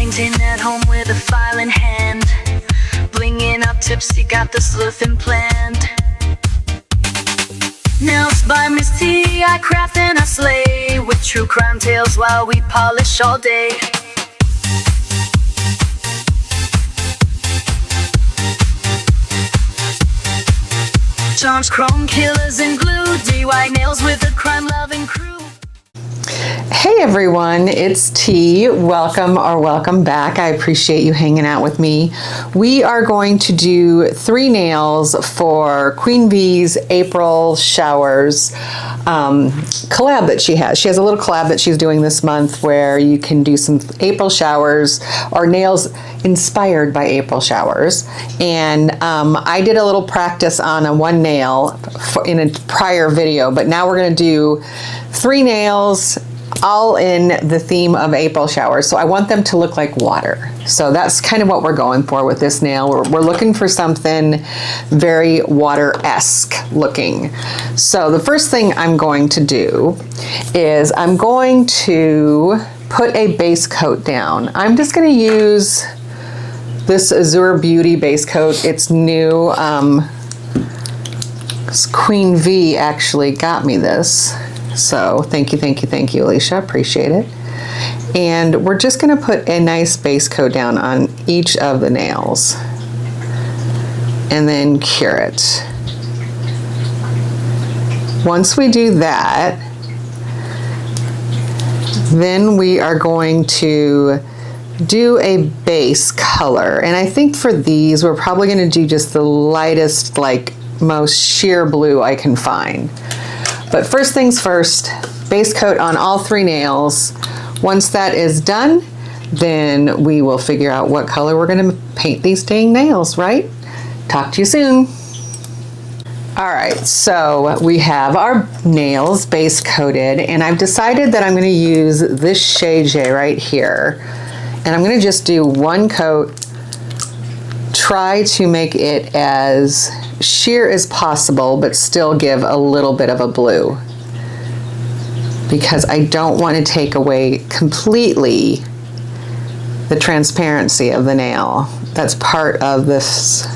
painting at home with a file in hand, blinging up tipsy, got the sleuthing planned. Nails by Misty, I craft and I slay, with true crime tales while we polish all day. Charms, chrome killers and glue, DIY nails with a crime-loving crew. Hey everyone, it's T. Welcome back. I appreciate you hanging out with me. We are going to do 3 nails for Queen V's April Showers collab that she has. She has a little collab that she's doing this month where you can do some April showers or nails inspired by April showers. And I did a little practice on a 1 nail in a prior video, but now we're going to do 3 nails all in the theme of April showers. So I want them to look like water. So that's kind of what we're going for with this nail. We're looking for something very water-esque looking. So the first thing I'm going to do is I'm going to put a base coat down. I'm just going to use this Azure Beauty base coat. It's new. Queen V actually got me this. So thank you, Alicia, appreciate it. And we're just gonna put a nice base coat down on each of the nails and then cure it. Once we do that, then we are going to do a base color. And I think for these, we're probably gonna do just the lightest, like most sheer blue I can find. But first things first, base coat on all 3 nails. Once that is done, then we will figure out what color we're gonna paint these dang nails, right? Talk to you soon. All right, so we have our nails base coated, and I've decided that I'm gonna use this shade right here. And I'm gonna just do 1 coat, try to make it as sheer as possible, but still give a little bit of a blue, because I don't want to take away completely the transparency of the nail. That's part of this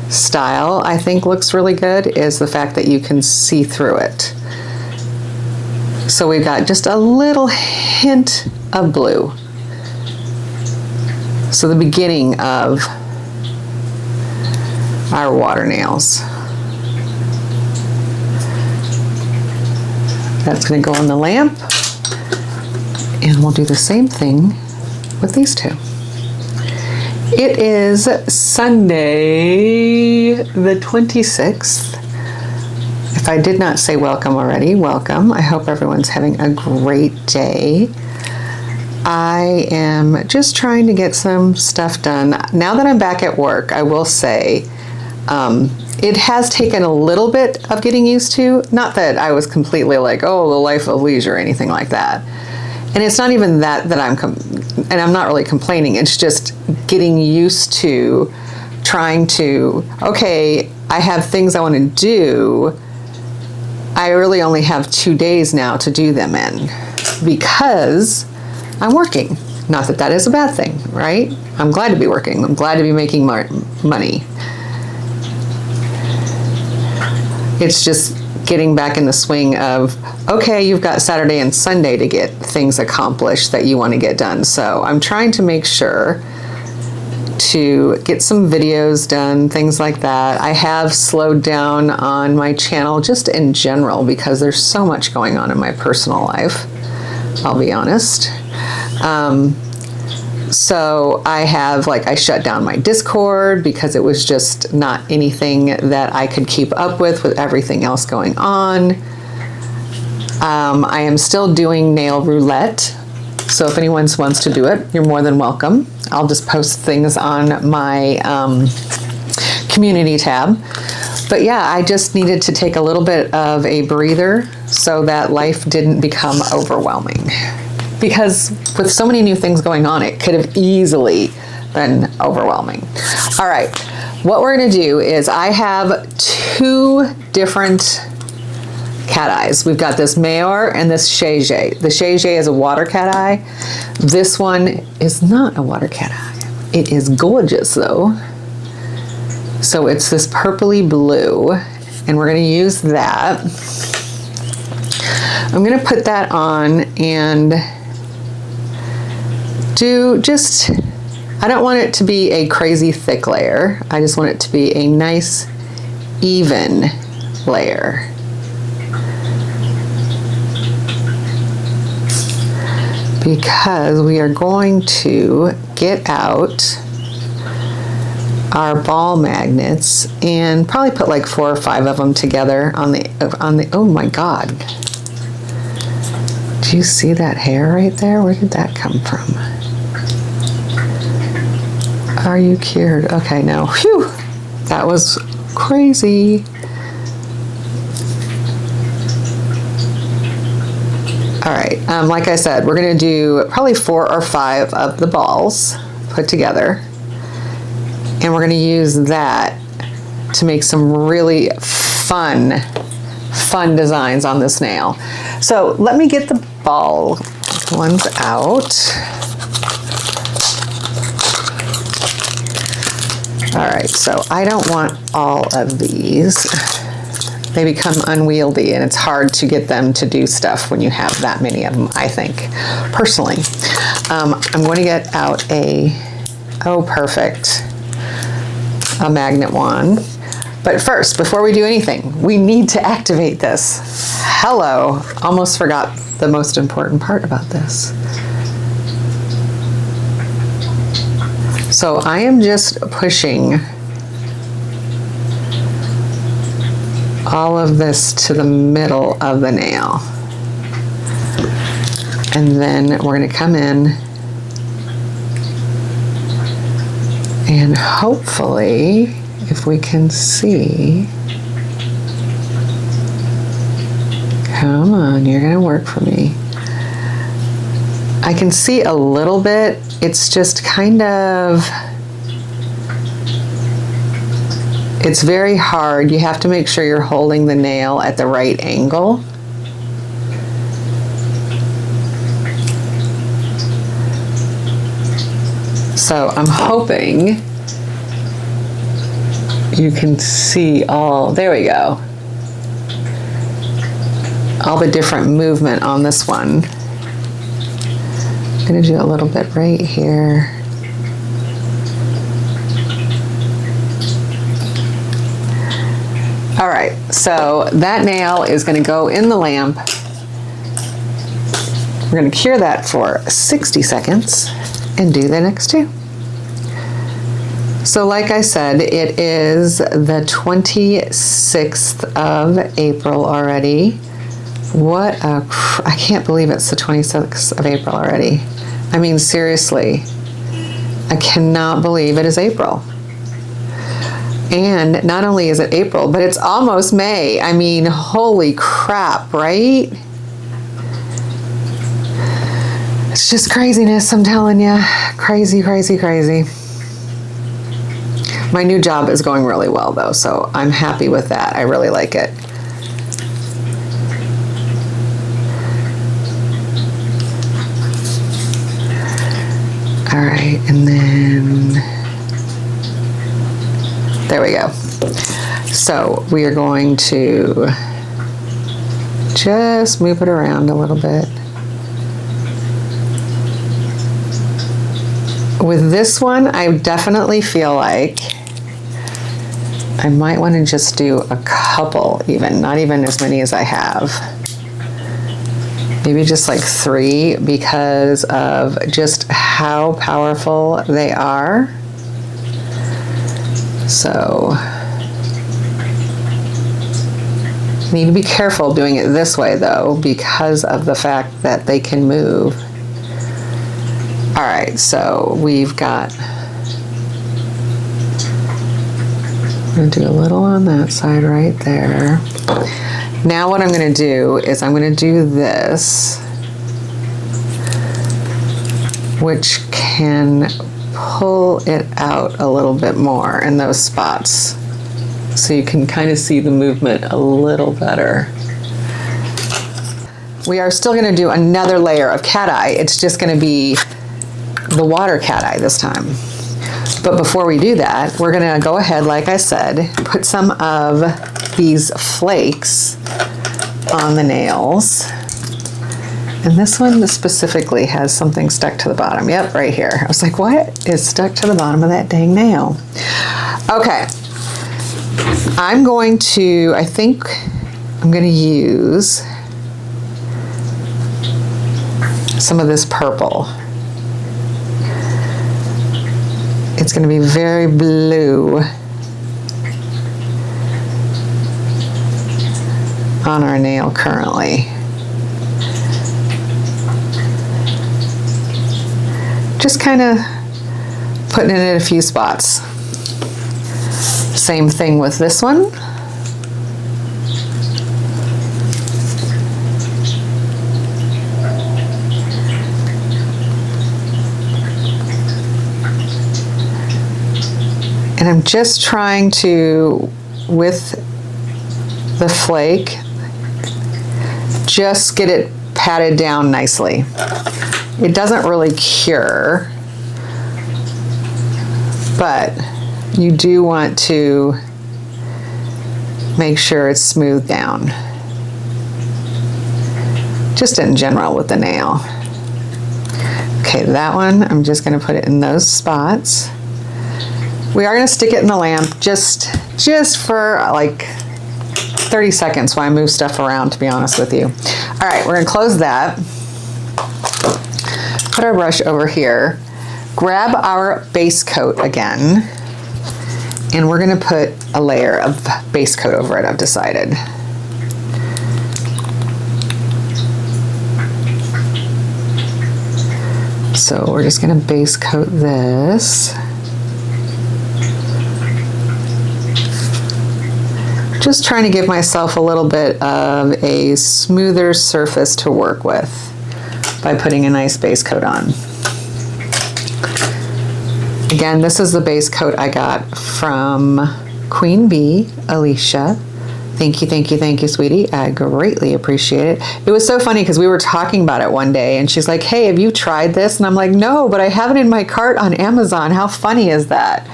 style I think looks really good, is the fact that you can see through it. So we've got just a little hint of blue. So the beginning of our water nails. That's going to go on the lamp, and we'll do the same thing with these 2. It is Sunday the 26th. If I did not say welcome already, welcome. I hope everyone's having a great day. I am just trying to get some stuff done. Now that I'm back at work, I will say, it has taken a little bit of getting used to. Not that I was completely like, oh, the life of leisure or anything like that. And it's not even that I'm not really complaining. It's just getting used to trying to, okay, I have things I want to do. I really only have 2 days now to do them in because I'm working. Not that that is a bad thing, right? I'm glad to be working. I'm glad to be making money. It's just getting back in the swing of, okay, you've got Saturday and Sunday to get things accomplished that you want to get done. So I'm trying to make sure to get some videos done, things like that. I have slowed down on my channel just in general because there's so much going on in my personal life, I'll be honest. So I shut down my Discord because it was just not anything that I could keep up with everything else going on. I am still doing nail roulette. So if anyone wants to do it, you're more than welcome. I'll just post things on my community tab. But yeah, I just needed to take a little bit of a breather so that life didn't become overwhelming. Because with so many new things going on, it could have easily been overwhelming. All right, what we're gonna do is I have 2 different cat eyes. We've got this Mayor and this Shay Shay. The Shay Shay is a water cat eye. This one is not a water cat eye. It is gorgeous though. So it's this purpley blue, and we're gonna use that. I'm gonna put that on and do just, I don't want it to be a crazy thick layer. I just want it to be a nice, even layer. Because we are going to get out our ball magnets and probably put like 4 or 5 of them together on the, oh my God. Do you see that hair right there? Where did that come from? Are you cured? Okay, no. Whew, that was crazy. All right, like I said, we're gonna do probably 4 or 5 of the balls put together. And we're gonna use that to make some really fun designs on this nail. So let me get the ball ones out. All right, so I don't want all of these. They become unwieldy and it's hard to get them to do stuff when you have that many of them, I think, personally. I'm going to get out perfect, a magnet wand. But first, before we do anything, we need to activate this. Hello, almost forgot the most important part about this. So I am just pushing all of this to the middle of the nail. And then we're going to come in and hopefully, if we can see, come on, you're going to work for me. I can see a little bit. It's just kind of, it's very hard. You have to make sure you're holding the nail at the right angle. So I'm hoping you can see all, there we go, all the different movement on this one. I'm gonna do a little bit right here. All right, so that nail is gonna go in the lamp. We're gonna cure that for 60 seconds and do the next 2. So like I said, it is the 26th of April already. What a, I can't believe it's the 26th of April already. I mean, seriously, I cannot believe it is April. And not only is it April, but it's almost May. I mean, holy crap, right? It's just craziness, I'm telling you. Crazy, crazy, crazy. My new job is going really well though, so I'm happy with that. I really like it. All right, and then, there we go. So we are going to just move it around a little bit. With this one, I definitely feel like I might want to just do a couple even, not even as many as I have. Maybe just like 3 because of just how powerful they are. So, need to be careful doing it this way though because of the fact that they can move. All right, so we've got, I'm gonna do a little on that side right there. Now what I'm gonna do is I'm gonna do this, which can pull it out a little bit more in those spots. So you can kind of see the movement a little better. we are still gonna do another layer of cat eye. It's just gonna be the water cat eye this time. But before we do that, we're gonna go ahead, like I said, put some of these flakes on the nails. And this one specifically has something stuck to the bottom. Yep, right here. I was like, what is stuck to the bottom of that dang nail? Okay. I'm going to, I think I'm going to use some of this purple. It's going to be very blue on our nail currently. Just kind of putting it in a few spots. Same thing with this one. And I'm just trying to, with the flake, just get it patted down nicely. It doesn't really cure, but you do want to make sure it's smoothed down. Just in general with the nail. Okay, that one, I'm just gonna put it in those spots. We are gonna stick it in the lamp just for like 30 seconds while I move stuff around, to be honest with you. All right, we're gonna close that. Put our brush over here. Grab our base coat again. And we're gonna put a layer of base coat over it, I've decided. So we're just gonna base coat this. Just trying to give myself a little bit of a smoother surface to work with by putting a nice base coat on. Again, this is the base coat I got from Queen Bee, Alicia. Thank you, thank you, thank you, sweetie. I greatly appreciate it. It was so funny because we were talking about it one day and she's like, hey, have you tried this? And I'm like, no, but I have it in my cart on Amazon. How funny is that?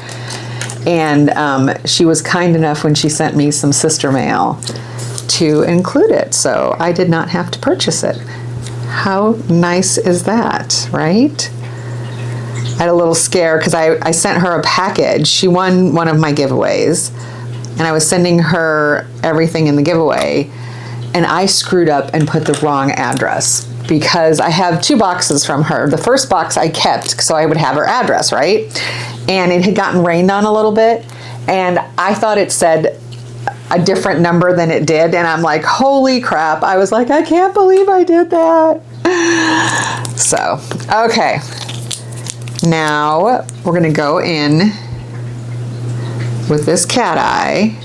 And she was kind enough when she sent me some sister mail to include it. So I did not have to purchase it. How nice is that, right? I had a little scare because I sent her a package. She won one of my giveaways and I was sending her everything in the giveaway and I screwed up and put the wrong address because I have 2 boxes from her. The first box I kept so I would have her address, right? And it had gotten rained on a little bit and I thought it said a different number than it did and I'm like, holy crap. I was like, I can't believe I did that. So, okay. Now we're gonna go in with this cat eye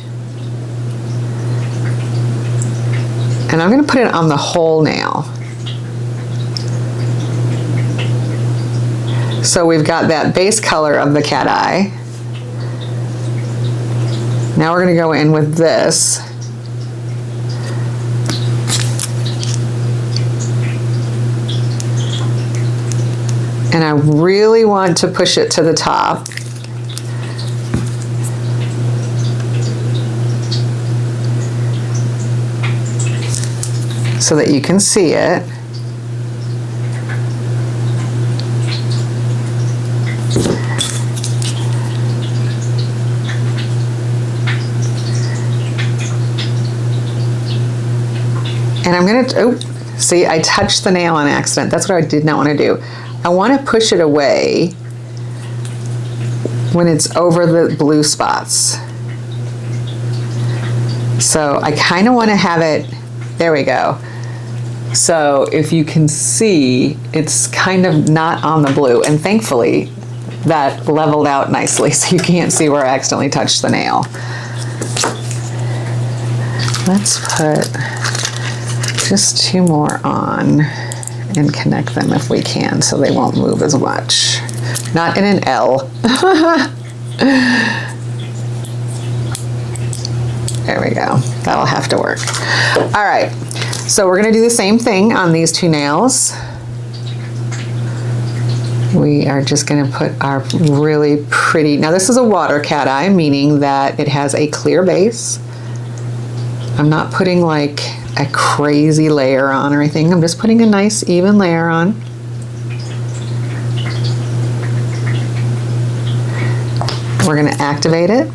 and I'm gonna put it on the whole nail. So we've got that base color of the cat eye. Now we're gonna go in with this. And I really want to push it to the top. So that you can see it. And I'm gonna, oh, see, I touched the nail on accident. That's what I did not want to do. I want to push it away when it's over the blue spots. So I kind of want to have it, there we go. So if you can see, it's kind of not on the blue. And thankfully, that leveled out nicely so you can't see where I accidentally touched the nail. Let's put just 2 more on and connect them if we can so they won't move as much. Not in an L. There we go. That'll have to work. All right. So we're gonna do the same thing on these two nails. We are just gonna put our really pretty, now this is a water cat eye, meaning that it has a clear base. I'm not putting like a crazy layer on or anything. I'm just putting a nice even layer on. We're gonna activate it.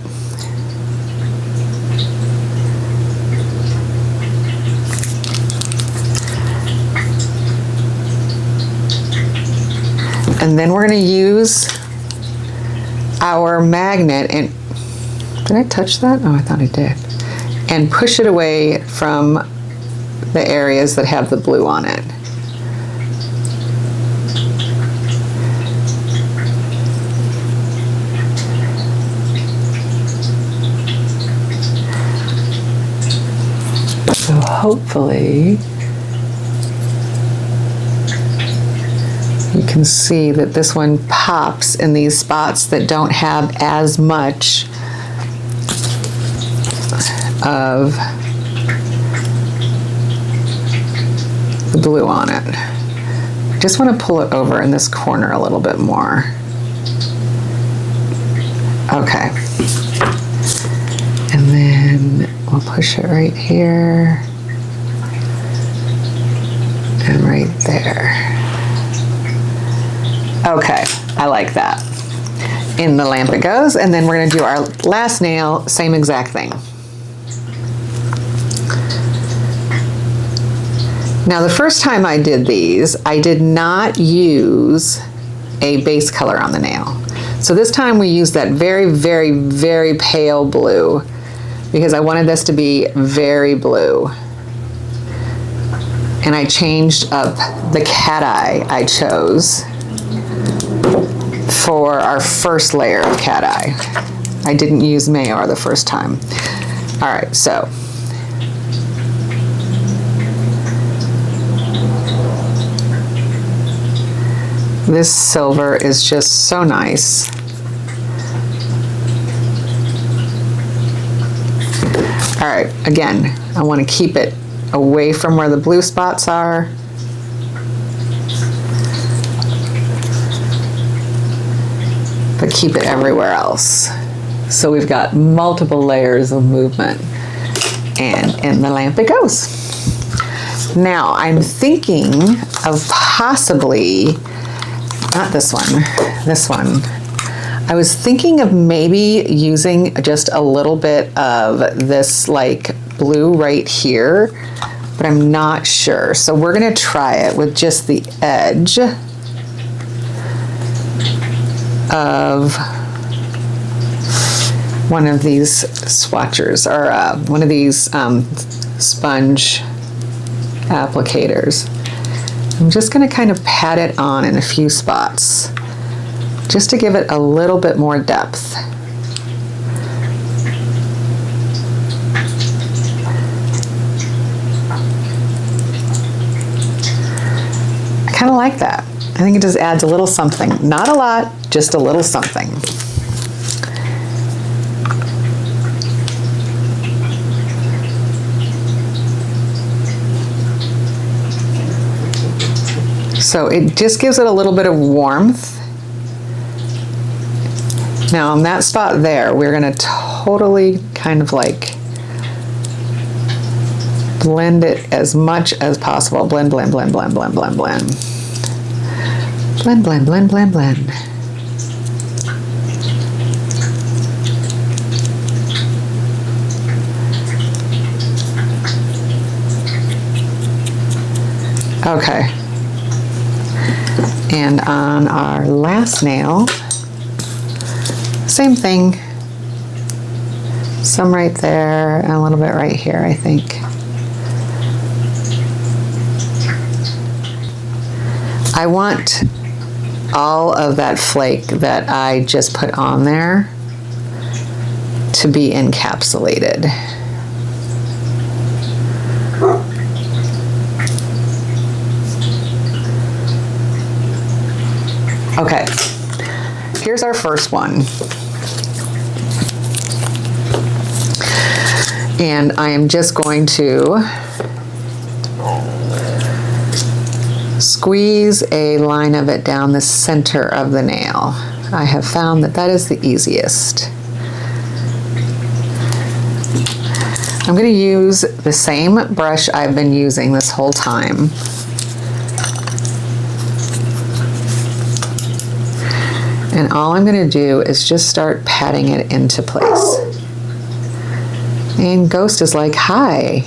And then we're going to use our magnet and, did I touch that? Oh, I thought I did. And push it away from the areas that have the blue on it. So hopefully you can see that this one pops in these spots that don't have as much of the blue on it. Just want to pull it over in this corner a little bit more. Okay. And then we'll push it right here and right there. Okay, I like that. In the lamp it goes, and then we're gonna do our last nail, same exact thing. Now the first time I did these, I did not use a base color on the nail. So this time we used that very, very, very pale blue because I wanted this to be very blue. And I changed up the cat eye I chose for our first layer of cat eye. I didn't use Mayor the first time. All right, so this silver is just so nice. All right, again, I want to keep it away from where the blue spots are. But keep it everywhere else. So we've got multiple layers of movement. And in the lamp it goes. Now I'm thinking of possibly, not this one, this one. I was thinking of maybe using just a little bit of this like blue right here, but I'm not sure. So we're gonna try it with just the edge of one of these swatchers or one of these sponge applicators. I'm just going to kind of pat it on in a few spots just to give it a little bit more depth. I kind of like that. I think it just adds a little something. Not a lot, just a little something. So it just gives it a little bit of warmth. Now on that spot there, we're gonna totally kind of like blend it as much as possible. Blend, blend, blend, blend, blend, blend, blend. Blend, blend, blend, blend, blend. Okay. And on our last nail, same thing. Some right there and a little bit right here, I think. I want all of that flake that I just put on there to be encapsulated. Okay, here's our first one. And I am just going to squeeze a line of it down the center of the nail. I have found that that is the easiest. I'm going to use the same brush I've been using this whole time. And all I'm going to do is just start patting it into place. And Ghost is like, hi,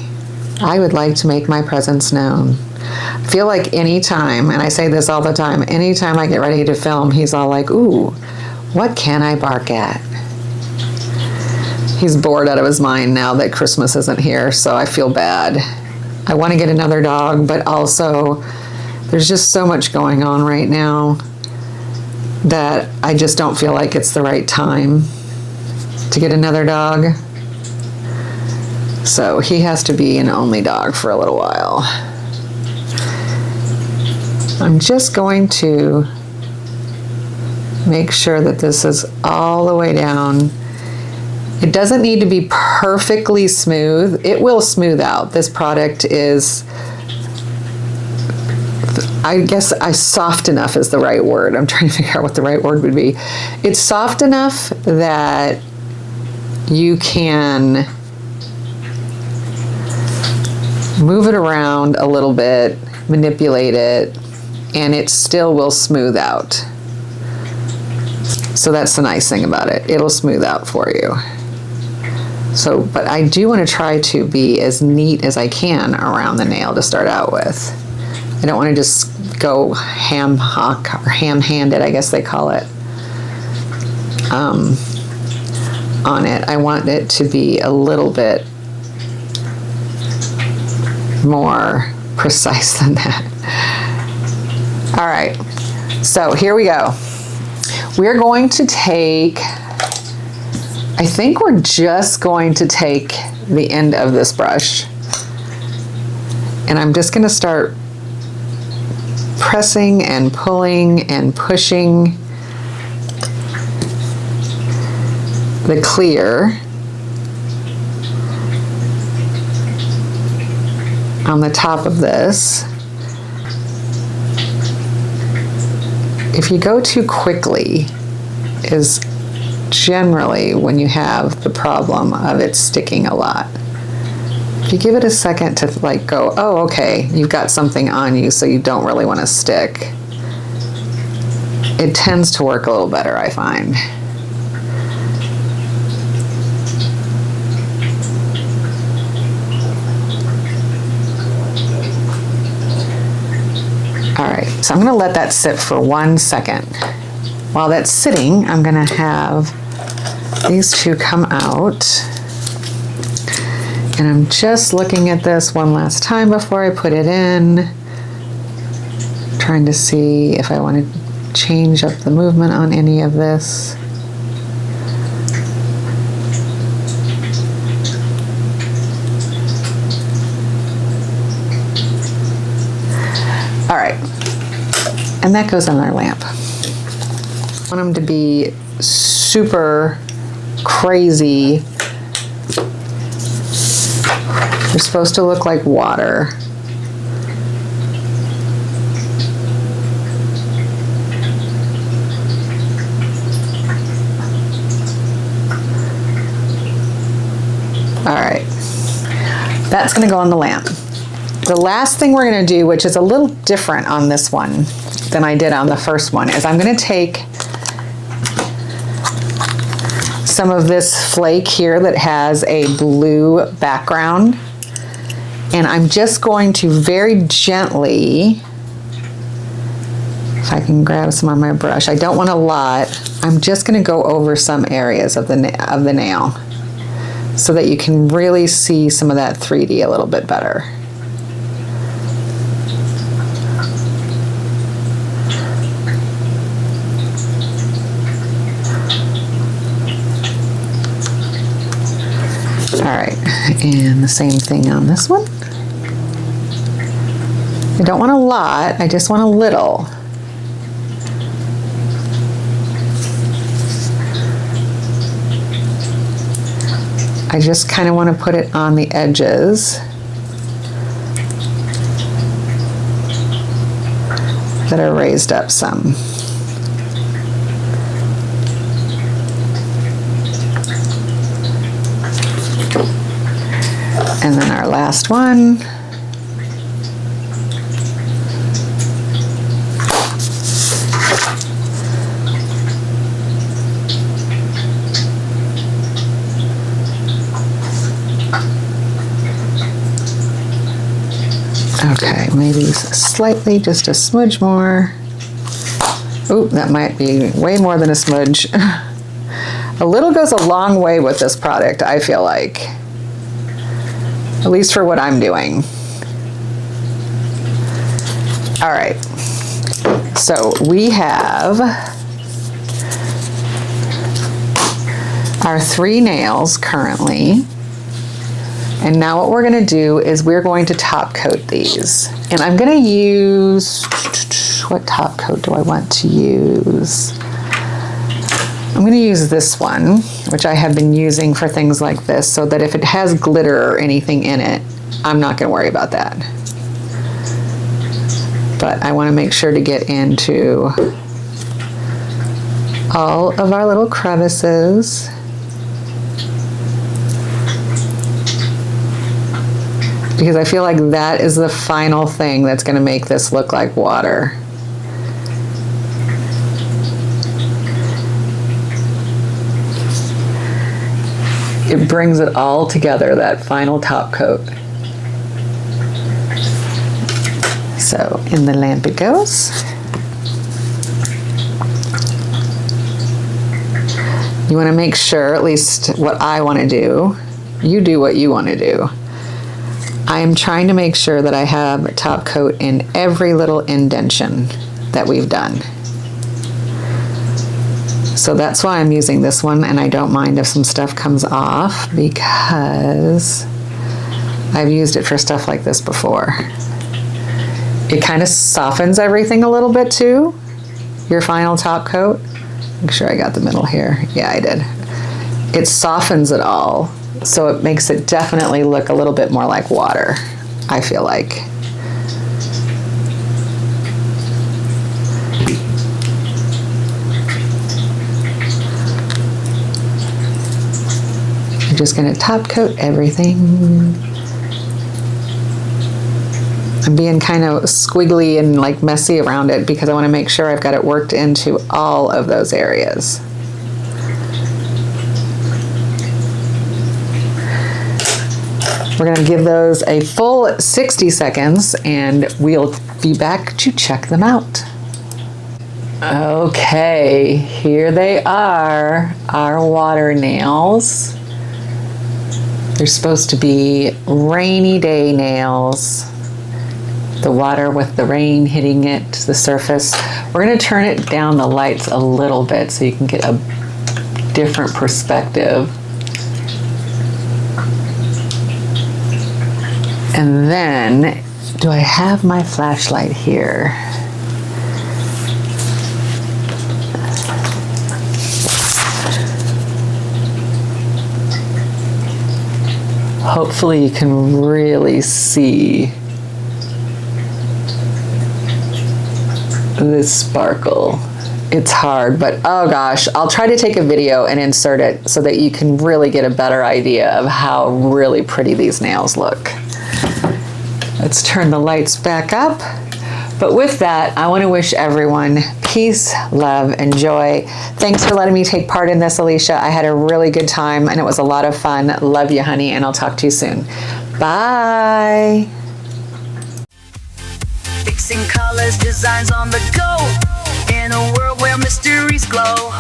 I would like to make my presence known. I feel like anytime, and I say this all the time, anytime I get ready to film, he's all like, ooh, what can I bark at? He's bored out of his mind now that Christmas isn't here, so I feel bad. I want to get another dog, but also there's just so much going on right now that I just don't feel like it's the right time to get another dog. So he has to be an only dog for a little while. I'm just going to make sure that this is all the way down. It doesn't need to be perfectly smooth. It will smooth out. This product is, I guess soft enough is the right word. I'm trying to figure out what the right word would be. It's soft enough that you can move it around a little bit, manipulate it, and it still will smooth out. So that's the nice thing about it. It'll smooth out for you. So, but I do want to try to be as neat as I can around the nail to start out with. I don't want to just go ham-hock or ham-handed, I guess they call it, on it. I want it to be a little bit more precise than that. All right, so here we go. We're going to take, I think we're just going to take the end of this brush, and I'm just going to start pressing and pulling and pushing the clear on the top of this. If you go too quickly is generally when you have the problem of it sticking a lot. If you give it a second to like go, oh, okay, you've got something on you, so you don't really want to stick, it tends to work a little better, I find. All right, so I'm going to let that sit for 1 second. While that's sitting, I'm going to have these two come out. And I'm just looking at this one last time before I put it in, trying to see if I want to change up the movement on any of this. All right, and that goes on our lamp. I want them to be super crazy. They're supposed to look like water. All right, that's gonna go on the lamp. The last thing we're going to do, which is a little different on this one than I did on the first one, is I'm going to take some of this flake here that has a blue background, and I'm just going to very gently, if I can grab some on my brush, I don't want a lot, I'm just going to go over some areas of the nail so that you can really see some of that 3D a little bit better. All right, and the same thing on this one. I don't want a lot, I just want a little. I just kind of want to put it on the edges. that are raised up some. And then our last one. Okay, maybe slightly, just a smudge more. Oop, that might be way more than a smudge. A little goes a long way with this product, I feel like. At least for what I'm doing. All right, so we have our 3 nails currently. And now what we're gonna do is we're going to top coat these. And I'm gonna use, what top coat do I want to use? I'm gonna use this one, which I have been using for things like this, so that if it has glitter or anything in it, I'm not gonna worry about that. But I wanna make sure to get into all of our little crevices. Because I feel like that is the final thing that's gonna make this look like water. It brings it all together, that final top coat. So in the lamp it goes. You wanna make sure, at least what I wanna do, you do what you wanna do. I am trying to make sure that I have top coat in every little indentation that we've done. So that's why I'm using this one, and I don't mind if some stuff comes off because I've used it for stuff like this before. It kind of softens everything a little bit too, your final top coat. Make sure I got the middle here. Yeah, I did. It softens it all. So it makes it definitely look a little bit more like water, I feel like. I'm just gonna top coat everything. I'm being kind of squiggly and like messy around it because I wanna make sure I've got it worked into all of those areas. We're gonna give those a full 60 seconds and we'll be back to check them out. Okay, here they are, our water nails. They're supposed to be rainy day nails. The water with the rain hitting it, the surface. We're gonna turn it down the lights a little bit so you can get a different perspective. And then, do I have my flashlight here? Hopefully you can really see this sparkle. It's hard, but oh gosh, I'll try to take a video and insert it so that you can really get a better idea of how really pretty these nails look. Let's turn the lights back up. But with that, I want to wish everyone peace, love, and joy. Thanks for letting me take part in this, Alicia. I had a really good time and it was a lot of fun. Love you, honey, and I'll talk to you soon. Bye. Fixing colors, designs on the go. In a world where mysteries glow.